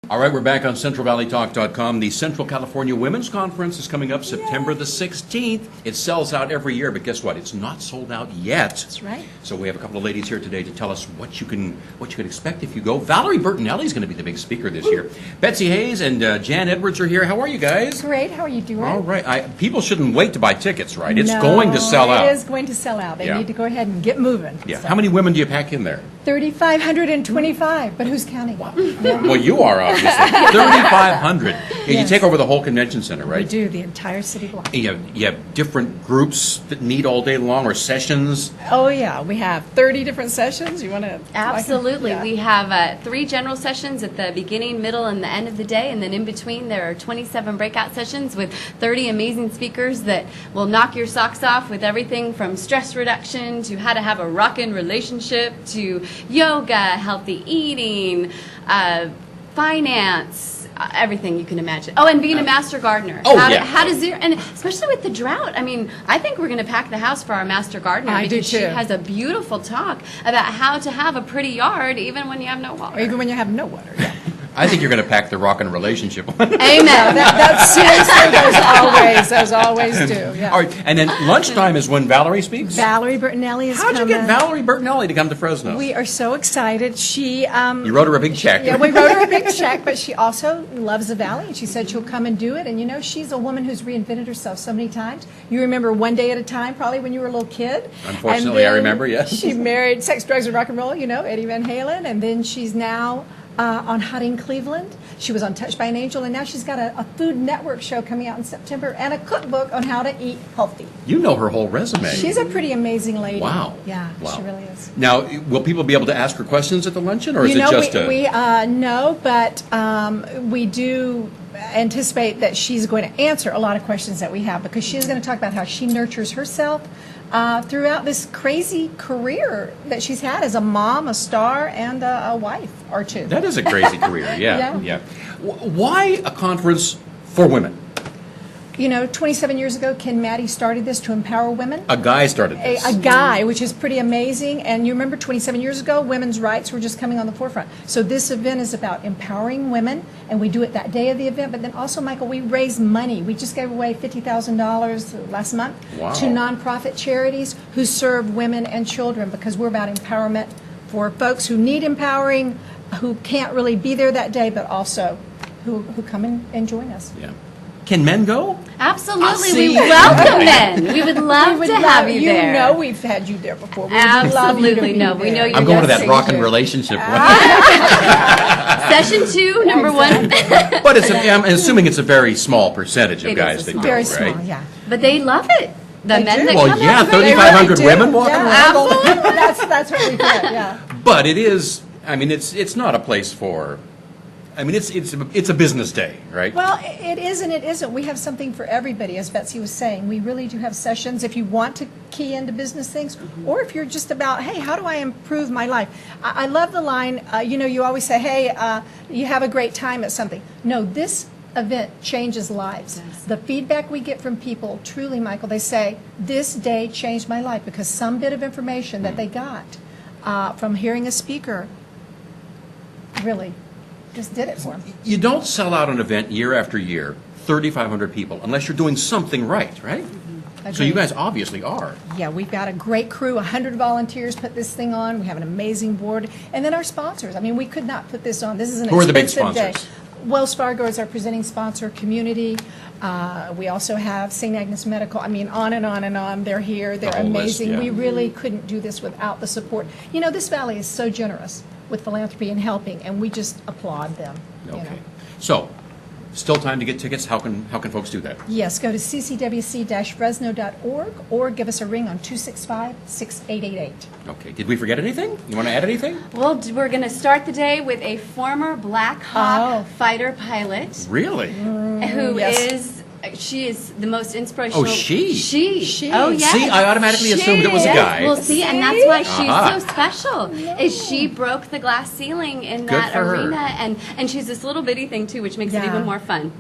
All right, we're back on CentralValleyTalk.com. The Central California Women's Conference is coming up September the 16th. It sells out every year, but guess what? It's not sold out yet. That's right. So we have a couple of ladies here today to tell us what you can expect if you go. Valerie Bertinelli is going to be the big speaker this year. Betsy Hayes and Jan Edwards are here. How are you guys? Great. How are you doing? All right. People shouldn't wait to buy tickets, right? It's going to sell out. It is going to sell out. They need to go ahead and get moving. Yeah. So. How many women do you pack in there? 3,525, but who's counting? Wow. Well, you are, obviously. 3,500. Yes. You take over the whole convention center, right? We do, the entire city block. You have different groups that meet all day long, or sessions? Oh, yeah. We have 30 different sessions. You want to? Absolutely. Yeah. We have 3 general sessions at the beginning, middle, and the end of the day, and then in between there are 27 breakout sessions with 30 amazing speakers that will knock your socks off with everything from stress reduction to how to have a rockin' relationship to yoga, healthy eating, finance, everything you can imagine. Oh, and being a master gardener. Oh, How to zero, and especially with the drought. I mean, I think we're going to pack the house for our master gardener I do because she too. has a beautiful talk about how to have a pretty yard even when you have no water. Or even when you have no water. Yeah. I think you're going to pack the rockin' relationship one. Amen. That's seriously, those always do. Yeah. All right, and then lunchtime is when Valerie speaks? Valerie Bertinelli is How'd you coming. get Valerie Bertinelli to come to Fresno? We are so excited. She You wrote her a big check. Yeah, we wrote her a big check, but she also loves the Valley, and she said she'll come and do it. And you know, she's a woman who's reinvented herself so many times. You remember One Day at a Time, probably when you were a little kid. Unfortunately, I remember, yes. She married Sex, Drugs, and Rock and Roll, you know, Eddie Van Halen, and then she's now on Hot in Cleveland. She was on Touched by an Angel, and now she's got a Food Network show coming out in September and a cookbook on how to eat healthy. You know her whole resume. She's a pretty amazing lady. Wow. Yeah, Wow. she really is. Now, will people be able to ask her questions at the luncheon, or is You it know, just no, but we do anticipate that she's going to answer a lot of questions that we have, because she's going to talk about how she nurtures herself throughout this crazy career that she's had as a mom, a star, and a wife or two. That is a crazy career, yeah. Yeah. Why a conference for women? You know, 27 years ago, Ken Maddie started this to empower women. A guy started this. A guy, which is pretty amazing. And you remember 27 years ago, women's rights were just coming on the forefront. So this event is about empowering women, and we do it that day of the event. But then also, Michael, we raise money. We just gave away $50,000 last month to nonprofit charities who serve women and children, because we're about empowerment for folks who need empowering, who can't really be there that day, but also who come and join us. Yeah. Can men go? Absolutely. See? We welcome men. We would love to have you there. You know we've had you there before. We would love Absolutely. you to be No, we there. know you're I'm going to that just- rockin' relationship one. Session 2, number 1. But I'm assuming it's a very small percentage of It is guys a that small- go, Very right? small, yeah. But they love it. The They men do. that Well, come yeah, out. They 3,500 do. women walking Yeah. around. That's what we get, yeah. But it is, I mean, it's not a place for, I mean, it's a business day, right? Well, it is and it isn't. We have something for everybody, as Betsy was saying. We really do have sessions if you want to key into business things, or if you're just about, hey, how do I improve my life? I love the line, you always say, hey, you have a great time at something. No, this event changes lives. Yes. The feedback we get from people, truly, Michael, they say, this day changed my life, because some bit of information that they got from hearing a speaker really just did it for them. You don't sell out an event year after year, 3,500 people, unless you're doing something right? So you Agreed. guys obviously are. Yeah, we've got a great crew. 100 volunteers put this thing on. We have an amazing board. And then our sponsors. I mean, we could not put this on. This is an Who are the big expensive day. sponsors? Wells Fargo is our presenting sponsor, Community. We also have St. Agnes Medical. I mean, on and on and on. They're here. They're whole list, amazing. yeah. We really couldn't do this without the support. You know, this valley is so generous with philanthropy and helping, and we just applaud them. you know. Okay. So, still time to get tickets. How can folks do that? Yes, go to ccwc-fresno.org or give us a ring on 265-6888. Okay. Did we forget anything? You want to add anything? Well, we're going to start the day with a former Black Hawk fighter pilot Really? who yes. she is the most inspirational. Oh, she? She. Oh, yes. See, I automatically assumed it was a Yes. guy. Well, see, and that's why she's Uh-huh. so special. Is she broke the glass ceiling in Good that for her. arena, and she's this little bitty thing too, which makes it Yeah. even more fun.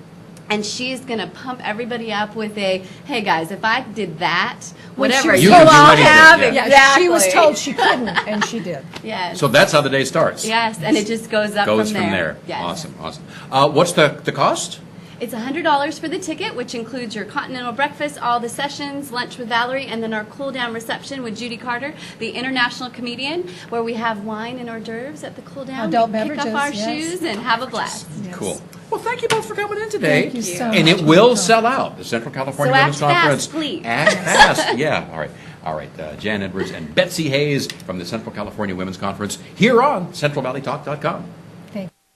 And she's going to pump everybody up with a, hey guys, if I did that, When she whatever, was you told- all You can do have anything, Yeah, exactly. she was told she couldn't, and she did. Yes. So that's how the day starts. Yes, and it just goes up Goes from there. Yes. Awesome, awesome. What's the cost? It's $100 for the ticket, which includes your continental breakfast, all the sessions, lunch with Valerie, and then our cool down reception with Judy Carter, the international comedian, where we have wine and hors d'oeuvres at the cool down. Adult we kick beverages, off our yes. shoes and have a blast. Yes. Cool. Well, thank you both for coming in today. Thank you so And much, it will Michael. sell out, the Central California So Women's act fast, Conference. please. Act fast. Yeah, all right. All right, Jan Edwards and Betsy Hayes from the Central California Women's Conference here on CentralValleyTalk.com.